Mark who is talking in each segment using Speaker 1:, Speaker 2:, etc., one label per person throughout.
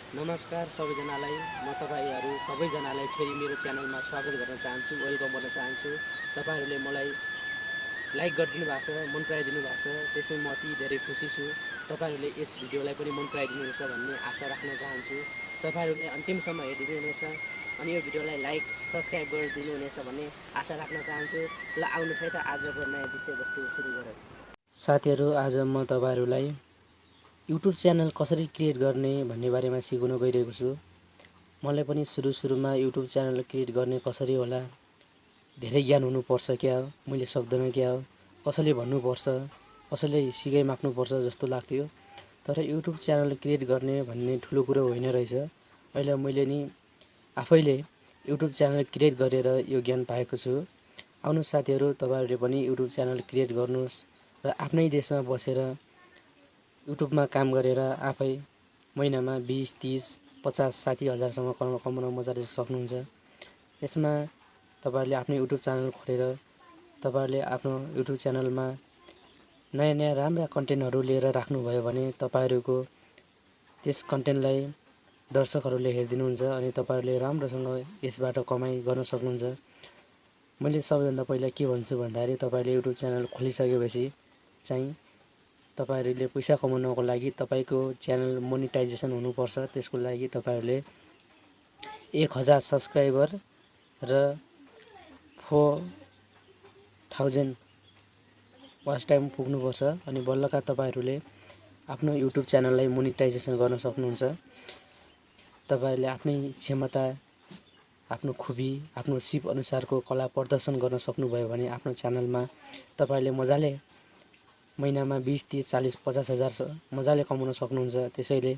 Speaker 1: नमस्कार सबैजनालाई म तपाईहरु सबैजनालाई फेरि मेरो च्यानलमा स्वागत गर्न चाहन्छु वेलकम गर्न चाहन्छु। तपाईहरुले मलाई लाइक गरिदिनु भएको छ, मन पराइदिनु भएको छ, त्यसमै म अति धेरै खुसी छु। तपाईहरुले यस भिडियोलाई पनि मन पराइदिनु हुनेछ भन्ने आशा राख्न चाहन्छु। तपाईहरुले अन्तिमसम्म हेरिदिनु हुनेछ अनि यो भिडियोलाई लाइक सब्स्क्राइब गरिदिनु हुनेछ भन्ने आशा राख्न चाहन्छु। ल आउनुहोस् है त आजको नयाँ विषयवस्तु सुरु गरौँ। साथीहरु, आज म तपाईहरुलाई YouTube च्यानल कसरी क्रिएट गर्ने भन्ने बारेमा सिकाउन गइरहेको छु। मलाई पनि सुरुमा YouTube च्यानल क्रिएट गर्ने कसरी होला, धेरै ज्ञान हुनुपर्छ क्या हो, मैले सक्दैन क्या हो, कसैले भन्नुपर्छ, कसैले सिकाइ माग्नुपर्छ जस्तो लाग्थ्यो। तर YouTube च्यानल क्रिएट गर्ने भन्ने ठुलो कुरो होइन रहेछ। अहिले मैले नि आफैले YouTube च्यानल क्रिएट गरेर यो ज्ञान पाएको छु। आउनुहोस् साथीहरु, तपाईहरुले पनि YouTube च्यानल क्रिएट गर्नुहोस् र आफ्नै देशमा बसेर युट्युबमा काम गरेर आफै महिनामा 20, 30, 50, 60 हजारसम्म कमाउन मजाले सक्नुहुन्छ। यसमा तपाईहरुले आफ्नो युट्युब च्यानल खोलेर तपाईहरुले आफ्नो युट्युब च्यानलमा नयाँ राम्रा कन्टेन्टहरु लिएर राख्नुभयो भने तपाईहरुको त्यस कन्टेन्टलाई दर्शकहरुले हेरिदिनुहुन्छ अनि तपाईहरुले राम्रोसँग यसबाट कमाइ गर्न सक्नुहुन्छ। मैले सबैभन्दा पहिला के भन्छु भन्दाखेरि तपाईहरुले युट्युब च्यानल खोलिसकेपछि चाहिँ तपाईहरुले पैसा कमाउनको लागि तपाईको च्यानल मोनेटाइजेसन हुनुपर्छ। त्यसको लागि तपाईहरुले 1000 सब्स्क्राइबर र 4000 वाच टाइम पुग्नुपर्छ अनि बल्लका तपाईहरुले आफ्नो युट्युब च्यानललाई मोनेटाइजेसन गर्न सक्नुहुन्छ। तपाईहरुले आफ्नै क्षमता, आफ्नो खुबी, आफ्नो सिप अनुसारको कला प्रदर्शन गर्न सक्नुभयो भने आफ्नो च्यानलमा तपाईहरुले मजाले महिनामा 20, 30, 40, 50 हजार मजाले कमाउन सक्नुहुन्छ। त्यसैले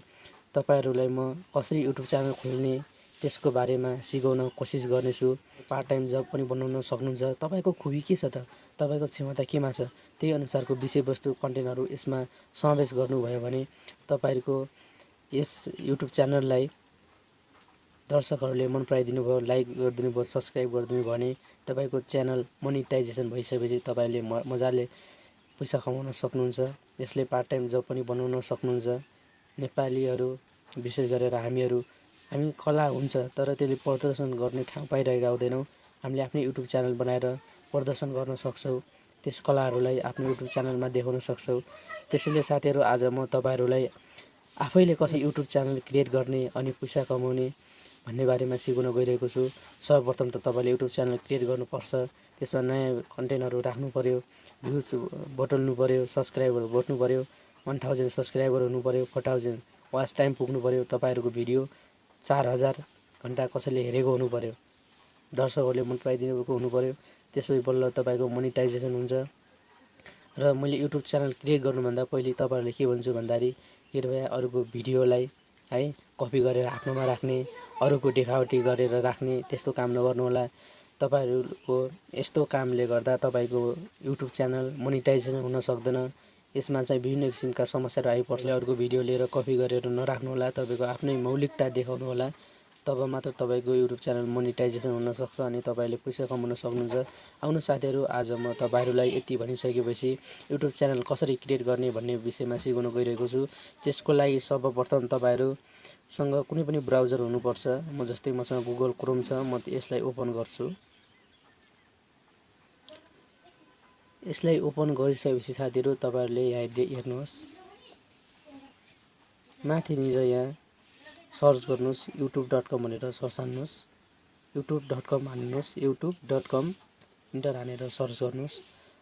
Speaker 1: तपाईहरुलाई म कसरी युट्युब च्यानल खोल्ने त्यसको बारेमा सिकाउन कोसिस गर्नेछु। पार्ट टाइम जब पनि बनाउन सक्नुहुन्छ। तपाईको खुबी के छ त, तपाईको क्षमता केमा छ, त्यही अनुसारको विषयवस्तु कन्टेन्टहरु यसमा समावेश गर्नुभयो भने तपाईहरुको यस युट्युब च्यानललाई दर्शकहरुले मन पराइदिनु भयो, लाइक गरिदिनु भयो, सब्स्क्राइब गरिदिनु भयो भने तपाईको च्यानल मोनेटाइजेसन भइसकेपछि तपाईले मजाले पैसा कमाउन सक्नुहुन्छ। यसले पार्ट टाइम जब पनि बनाउन सक्नुहुन्छ। नेपालीहरु विशेष गरेर हामी कला हुन्छ तर त्यसले प्रदर्शन गर्ने ठाउँ पाइरहेका हुँदैनौँ। हामीले आफ्नै युट्युब च्यानल बनाएर प्रदर्शन गर्न सक्छौँ। त्यस कलाहरुलाई आफ्नो युट्युब च्यानलमा देखाउन सक्छौँ। त्यसैले साथीहरु, आज म तपाईहरुलाई आफैले कसरी युट्युब च्यानल क्रिएट गर्ने अनि पैसा कमाउने भन्ने बारेमा सिकाउन गइरहेको छु। सर्वप्रथम त तपाईले युट्युब च्यानल क्रिएट गर्नुपर्छ। त्यसमा नयाँ कन्टेन्टहरु राख्नु पर्यो, भ्युज बटुल्नु पर्यो, सब्स्क्राइबर बट्नु पर्यो, 1000 सब्स्क्राइबर हुनु पर्यो, 4000 वाच टाइम पुग्नु पर्यो, तपाईहरुको भिडियो 4000 घण्टा कसैले हेरेको हुनु पर्यो, दर्शकहरुले मन पराइदिएको हुनु पर्यो। त्यसपछि बल्ल तपाईको मोनेटाइजेसन हुन्छ। र मैले युट्युब च्यानल क्रिएट गर्नुभन्दा पहिले तपाईहरुले के भन्छु भन्दाखेरि कृपया अरूको भिडियोलाई है कपी गरेर आफ्नोमा राख्ने, अरूको देखावटी गरेर राख्ने त्यस्तो काम नगर्नु होला। तपाईहरुको यस्तो कामले गर्दा तपाईको युट्युब च्यानल मोनेटाइजेसन हुन सक्दैन। यसमा चाहिँ विभिन्न किसिमका समस्याहरु आइपर्छ। अरूको भिडियो लिएर कपी गरेर नराख्नु होला, तपाईको आफ्नै मौलिकता देखाउनु होला। तब मात्र तपाईको युट्युब च्यानल मोनेटाइजेसन हुन सक्छ अनि तपाईले पैसा कमाउन सक्नुहुन्छ। आउनु साथीहरु, आज म तपाईहरुलाई यति भनिसकेपछि युट्युब च्यानल कसरी क्रिएट गर्ने भन्ने विषयमा सिकाउन गइरहेको छु। त्यसको लागि सर्वप्रथम तपाईहरुसँग कुनै पनि ब्राउजर हुनुपर्छ। जस्तै मसँग गुगल क्रोम छ, म यसलाई ओपन गर्छु। यसलाई ओपन गरिसकेपछि साथीहरु तपाईहरुले यहाँ हेर्नुहोस्, माथिनिर यहाँ सर्च गर्नुहोस् youtube.com भनेर सर्च हान्नुहोस्। youtube.com हान्नुहोस्, youtube.com इन्टर हानेर सर्च गर्नुहोस्।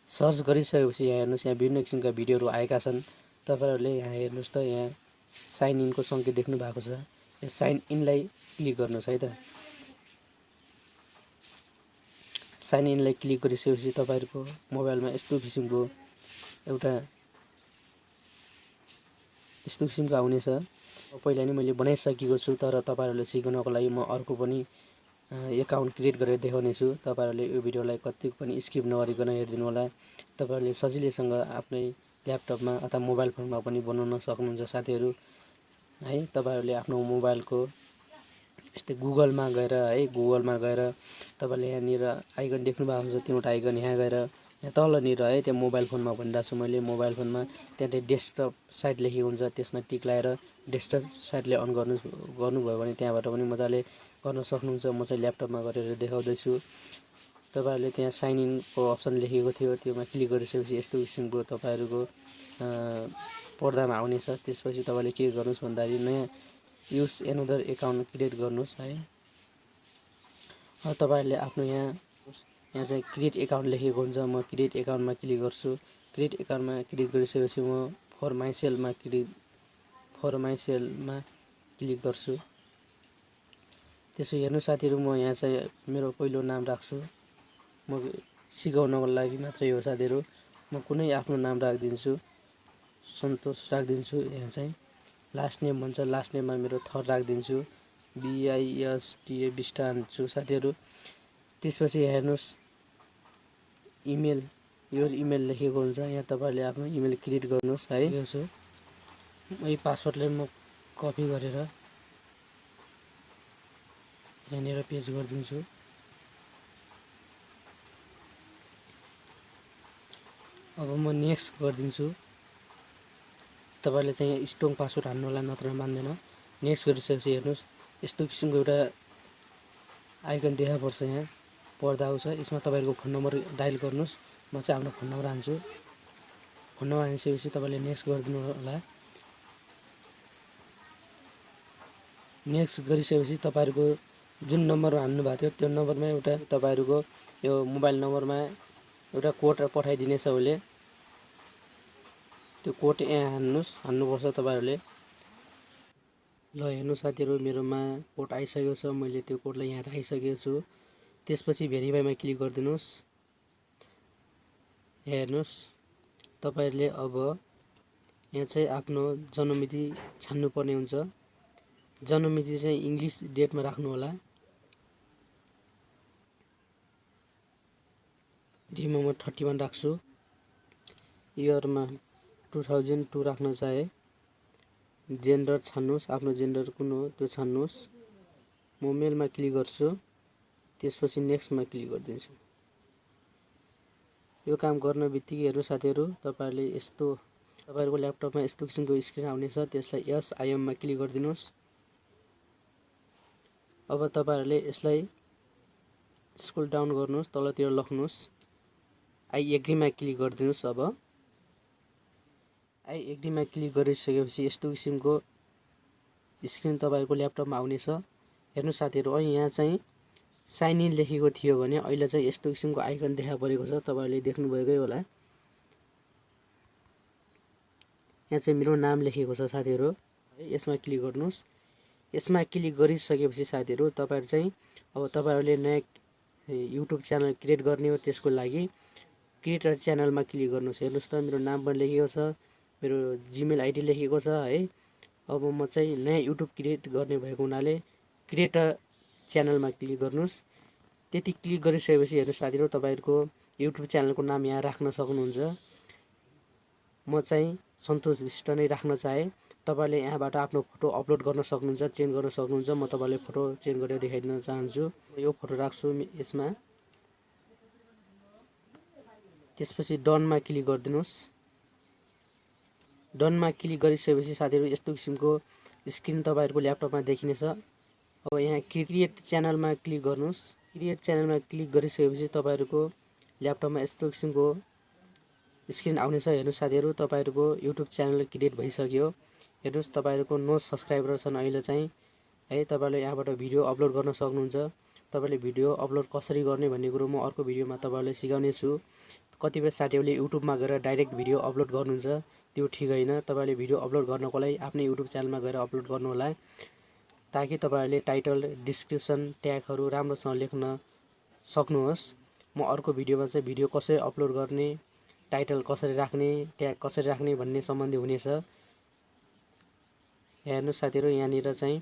Speaker 1: सर्च गरिसकेपछि यहाँ हेर्नुहोस्, यहाँ विभिन्न किसिमका भिडियोहरु आएका छन्। तपाईहरुले यहाँ हेर्नुहोस् त, यहाँ साइन इनको संकेत देख्नु भएको छ। यो साइन इनलाई क्लिक गर्नुहोस् है त। साइन इनलाई क्लिक गरिसकेपछि तपाईहरुको मोबाइलमा यस्तो किसिमको आउनेछ। पहिला नै मैले बनाइसकेको छु, तर तपाईहरुले सिकाउनको लागि म अर्को पनि एकाउन्ट क्रिएट गरेर देखाउने छु। तपाईहरुले यो भिडियोलाई कतिको पनि स्किप नगरिकन हेरिदिनु होला। तपाईहरुले सजिलैसँग आफ्नै ल्यापटपमा अथवा मोबाइल फोनमा पनि बनाउन सक्नुहुन्छ साथीहरु है। तपाईहरुले आफ्नो मोबाइलको यस्तै गुगलमा गएर तपाईले यहाँनिर आइकन देख्नु भएको हुन्छ, तीनवटा आइकन यहाँ गएर यहाँ तलनिर है त्यो मोबाइल फोनमा भनिरहेको छु मैले। मोबाइल फोनमा त्यहाँ डेस्कटप साइट लेखेको हुन्छ, त्यसमा टिक लगाएर डेस्कटप साइडले अन गर्नुभयो भने त्यहाँबाट पनि मजाले गर्न सक्नुहुन्छ। म चाहिँ ल्यापटपमा गरेर देखाउँदैछु। तपाईहरुले त्यहाँ साइन इनको अप्सन लेखेको थियो, त्योमा क्लिक गरिसकेपछि यस्तो किसिमको तपाईहरुको पर्दामा आउनेछ। त्यसपछि तपाईले के गर्नुस् भन्दाखेरि नयाँ युज एनदर एकाउन्ट क्रिएट गर्नुस् है। तपाईहरुले आफ्नो यहाँ चाहिँ क्रिएट एकाउन्ट लेखेको हुन्छ। म क्रिएट एकाउन्टमा क्लिक गर्छु। क्रिएट एकाउन्टमा क्लिक गरिसकेपछि म फर माइ सेलमा क्लिक गर्छु। त्यसो हेर्नु साथीहरु, म यहाँ चाहिँ मेरो पहिलो नाम राख्छु। म सिकाउनको लागि मात्रै हो साथीहरु। म कुनै आफ्नो नाम राखिदिन्छु, सन्तोष राखिदिन्छु। यहाँ चाहिँ लास्ट नेम भन्छ, लास्ट नेममा मेरो थर राखिदिन्छु, BISTA बिस्टा हान्छु साथीहरु। त्यसपछि हेर्नुस् इमेल, यो इमेल लेखेको हुन्छ। यहाँ तपाईहरुले आफ्नो इमेल क्रिएट गर्नुस् है। यही पासवर्डलाई म कपी गरेर यहाँनिर पेस्ट गरिदिन्छु। अब म नेक्स्ट गरिदिन्छु। तपाईहरुले चाहिँ स्ट्रङ पासवर्ड हान्नु होला, नत्र मान्दैन। नेक्स्ट गरिसकेपछि हेर्नुस् यस्तो किसिमको एउटा आइकन देखा पर्छ, यहाँ पर्दा आउँछ। यसमा तपाईहरुको फोन नम्बर डायल गर्नुस्। म चाहिँ आफ्नो फोन नम्बर हान्छु। फोन नम्बर हानिसकेपछि तपाईले नेक्स्ट गरिदिनु होला। नेक्स्ट गरिसकेपछि तपाईहरुको जुन नम्बर हान्नु भएको थियो त्यो नम्बरमा एउटा तपाईहरुको यो मोबाइल नम्बरमा एउटा कोड पठाइदिनेछ उसले। त्यो कोड यहाँ हान्नुपर्छ तपाईहरुले। ल हेर्नु साथीहरु, मेरोमा कोड आइसकेको छ। मैले त्यो कोडलाई यहाँ राखिसकेको छु। त्यसपछि भेरिफाईमा क्लिक गरिदिनुस्। हेर्नुस् तपाईहरुले अब यहाँ चाहिँ आफ्नो जन्ममिति छान्नुपर्ने हुन्छ। जन्ममिति चाहिँ इंग्लिश डेटमा राख्नु होला। डेमा म 31 राख्छु। इयरमा 2002 राख्न चाहे। जेन्डर छान्नुस्, आफ्नो जेन्डर कुन हो त्यो छान्नुस्। म मेलमा क्लिक गर्छु। त्यसपछि नेक्स्टमा क्लिक गरिदिन्छु। यो काम गर्न बित्तिकै हेर्नु साथीहरु, तपाईहरुले यस्तो तपाईहरुको ल्यापटपमा यस्तो किसिमको स्क्रिन आउनेछ। त्यसलाई यस आई एम मा क्लिक गरिदिनुस्। अब तपाईहरुले यसलाई स्क्रोल डाउन गर्नुस्, तलतिर लख्नुस्। आई एग्री मा क्लिक गरिदिनुस्। अब आई एग्री मा क्लिक गरिसकेपछि यस्तो किसिमको स्क्रिन तपाईहरुको ल्यापटपमा आउनेछ। हेर्नु साथीहरु, यहाँ चाहिँ साइन इन लेखेको थियो भने अहिले चाहिँ यस्तो किसिमको आइकन देखा परेको छ। तपाईहरुले देख्नु भएकै होला। यहाँ चाहिँ मेरो नाम लेखेको छ साथीहरु। यसमा क्लिक गर्नुस्। यसमा क्लिक गरिसकेपछि साथीहरु तपाईहरु चाहिँ अब तपाईहरुले नयाँ युट्युब च्यानल क्रिएट गर्ने हो। त्यसको लागि क्रिएटर च्यानलमा क्लिक गर्नुस्। हेर्नुस् त मेरो नाम पनि लेखेको छ, मेरो जीमेल आईडी लेखेको छ है। अब म चाहिँ नयाँ युट्युब क्रिएट गर्ने भएको हुनाले क्रिएटर च्यानलमा क्लिक गर्नुस्। त्यति क्लिक गरिसकेपछि हेर्नु साथीहरु, तपाईहरुको युट्युब च्यानलको नाम यहाँ राख्न सक्नुहुन्छ। म चाहिँ सन्तोष विष्ट नै राख्न चाहे। तपाईले यहाँबाट आफ्नो फोटो अपलोड गर्न सक्नुहुन्छ, चेन्ज गर्न सक्नुहुन्छ। म तपाईलाई फोटो चेन्ज गरेर देखाइदिन चाहन्छु। यो फोटो राख्छु यसमा। त्यसपछि डनमा क्लिक गरिदिनुस्। डनमा क्लिक गरिसकेपछि साथीहरु यस्तो किसिमको स्क्रिन तपाईहरुको ल्यापटपमा देखिनेछ। अब यहाँ क्रिएट च्यानलमा क्लिक गर्नुस्। क्रिएट च्यानलमा क्लिक गरिसकेपछि तपाईहरुको ल्यापटपमा यस्तो किसिमको स्क्रिन आउनेछ। हेर्नु साथीहरु, तपाईहरुको युट्युब च्यानल क्रिएट भइसक्यो। हेर्नुस् तपाईहरुको 9 सब्स्क्राइबर छन् अहिले चाहिँ है। तपाईहरुले यहाँबाट भिडियो अपलोड गर्न सक्नुहुन्छ। तपाईले भिडियो अपलोड कसरी गर्ने भन्ने कुरो म अर्को भिडियोमा तपाईहरुलाई सिकाउने छु। कतिपय साथीहरुले युट्युबमा गएर डाइरेक्ट भिडियो अपलोड गर्नुहुन्छ, त्यो ठीक हैन। तपाईले भिडियो अपलोड गर्नको लागि आफ्नै युट्युब च्यानलमा गएर अपलोड गर्नु होला, ताकि तपाईहरुले टाइटल, डिस्क्रिप्सन, ट्यागहरु राम्रोसँग लेख्न सक्नुहोस्। म अर्को भिडियोमा चाहिँ भिडियो कसरी अपलोड गर्ने, टाइटल कसरी राख्ने, ट्याग कसरी राख्ने भन्ने सम्बन्धी हुनेछ। हेर्नु साथीहरु, यहाँनिर चाहिँ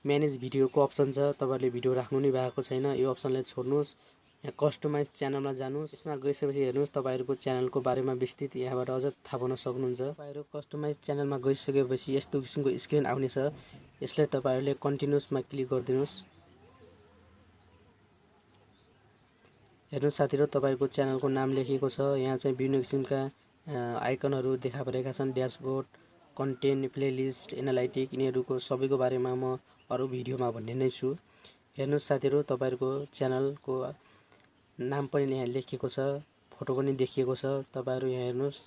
Speaker 1: म्यानेज भिडियोको अप्सन छ। तपाईहरुले भिडियो राख्नु नै भएको छैन, यो अप्सनलाई छोड्नुस्। यहाँ कस्टमाइज च्यानलमा जानुस्। यसमा गइसकेपछि हेर्नुस् तपाईहरुको च्यानलको बारेमा विस्तृत यहाँबाट अझ थाहा पाउन सक्नुहुन्छ। तपाईहरु कस्टमाइज च्यानलमा गइसकेपछि यस्तो किसिमको स्क्रिन आउनेछ। यसलाई तपाईहरुले कन्टिन्युसमा क्लिक गरिदिनुस्। हेर्नु साथीहरु, तपाईहरुको च्यानलको नाम लेखेको छ। यहाँ चाहिँ विभिन्न किसिमका आइकनहरु देखा परेका छन्। ड्यासबोर्ड, कन्टेन्ट, प्लेलिस्ट, एनालाइटिक यिनीहरूको सबैको बारेमा म अरू भिडियोमा भन्ने नै छु। हेर्नुहोस् साथीहरू, तपाईँहरूको च्यानलको नाम पनि यहाँ लेखिएको छ, फोटो पनि देखिएको छ। तपाईँहरू यहाँ हेर्नुहोस्,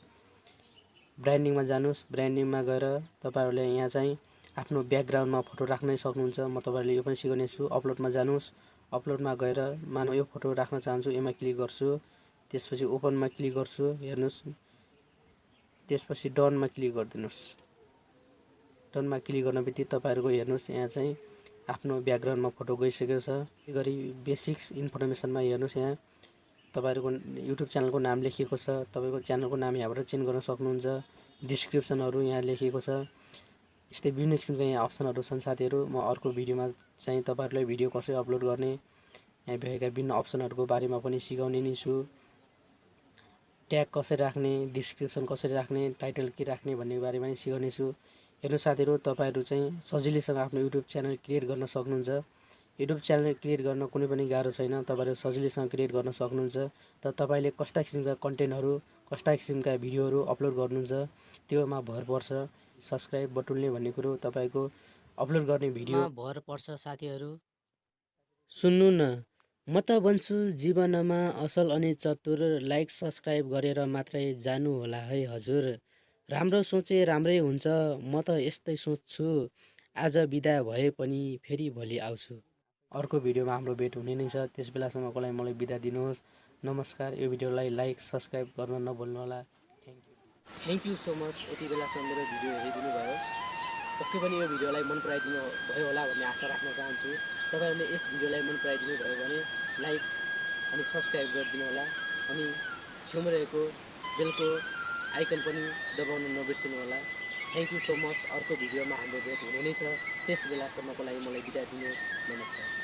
Speaker 1: ब्रान्डिङमा जानुहोस्। ब्रान्डिङमा गएर तपाईँहरूले यहाँ चाहिँ आफ्नो ब्याकग्राउन्डमा फोटो राख्नै सक्नुहुन्छ। म तपाईँहरूले यो पनि सिकाउने छु। अपलोडमा जानुहोस्। अपलोडमा गएर मानव यो फोटो राख्न चाहन्छु, यसमा क्लिक गर्छु। त्यसपछि ओपनमा क्लिक गर्छु। हेर्नुहोस्, त्यसपछि डनमा क्लिक गरिदिनुहोस्। डनमा क्लिक गर्न बित्तिकै तपाईँहरूको हेर्नुहोस् यहाँ चाहिँ आफ्नो ब्याकग्राउन्डमा फोटो गइसकेको छ। यो गरी बेसिक्स इन्फर्मेसनमा हेर्नुहोस्, यहाँ तपाईँहरूको युट्युब च्यानलको नाम लेखिएको छ। तपाईँको च्यानलको नाम यहाँबाट चेन्ज गर्न सक्नुहुन्छ। डिस्क्रिप्सनहरू यहाँ लेखिएको छ। यस्तै विभिन्न किसिमका यहाँ अप्सनहरू छन् साथीहरू। म अर्को भिडियोमा चाहिँ तपाईँहरूलाई भिडियो कसरी अपलोड गर्ने, यहाँ भएका विभिन्न अप्सनहरूको बारेमा पनि सिकाउने नै छु। ट्याग कसरी राख्ने, डिस्क्रिप्सन कसरी राख्ने, टाइटल के राख्ने भन्ने बारेमा पनि सिकाउने छु। हेर्नु साथीहरू, तपाईँहरू चाहिँ सजिलैसँग आफ्नो युट्युब च्यानल क्रिएट गर्न सक्नुहुन्छ। युट्युब च्यानल क्रिएट गर्न कुनै पनि गाह्रो छैन। तपाईँहरू सजिलैसँग क्रिएट गर्न सक्नुहुन्छ। त तपाईँले कस्ता किसिमका कन्टेन्टहरू, कस्ता किसिमका भिडियोहरू अपलोड गर्नुहुन्छ त्योमा भर पर्छ। सब्सक्राइब बटुल्ने भन्ने कुरो तपाईँको अपलोड गर्ने भिडियोमा भर पर्छ साथीहरू। सुन्नु न, म त भन्छु जीवनमा असल अनि चतुर लाइक सब्सक्राइब गरेर मात्रै जानु होला है हजुर। राम्रो सोचे राम्रै हुन्छ। म त यस्तै सोच्छु। आज बिदा भए पनि फेरि भोलि आउँछु। अर्को भिडियोमा हाम्रो भेट हुने नै छ। त्यस बेलासम्मको लागि मलाई बिदा दिनुहोस्। नमस्कार। यो भिडियोलाई लाइक सब्सक्राइब गर्न नभुल्नुहोला। Thank you so much. यति बेलासम्म मेरो भिडियो हेरिदिनु भयो। पक्कै पनि यो भिडियोलाई मन पराइदिनु भयो होला भन्ने आशा राख्न चाहन्छु। तपाईँहरूले यस भिडियोलाई मन पराइदिनु भयो भने लाइक अनि सब्सक्राइब गरिदिनु होला। अनि छेउमा रहेको बेलको आइकन पनि दबाउन नबिर्सिनु होला। Thank you so much. अर्को भिडियोमा हाम्रो भेट हुने नै छ। त्यस बेलासम्मको लागि मलाई बिदा दिनुहोस्। नमस्कार।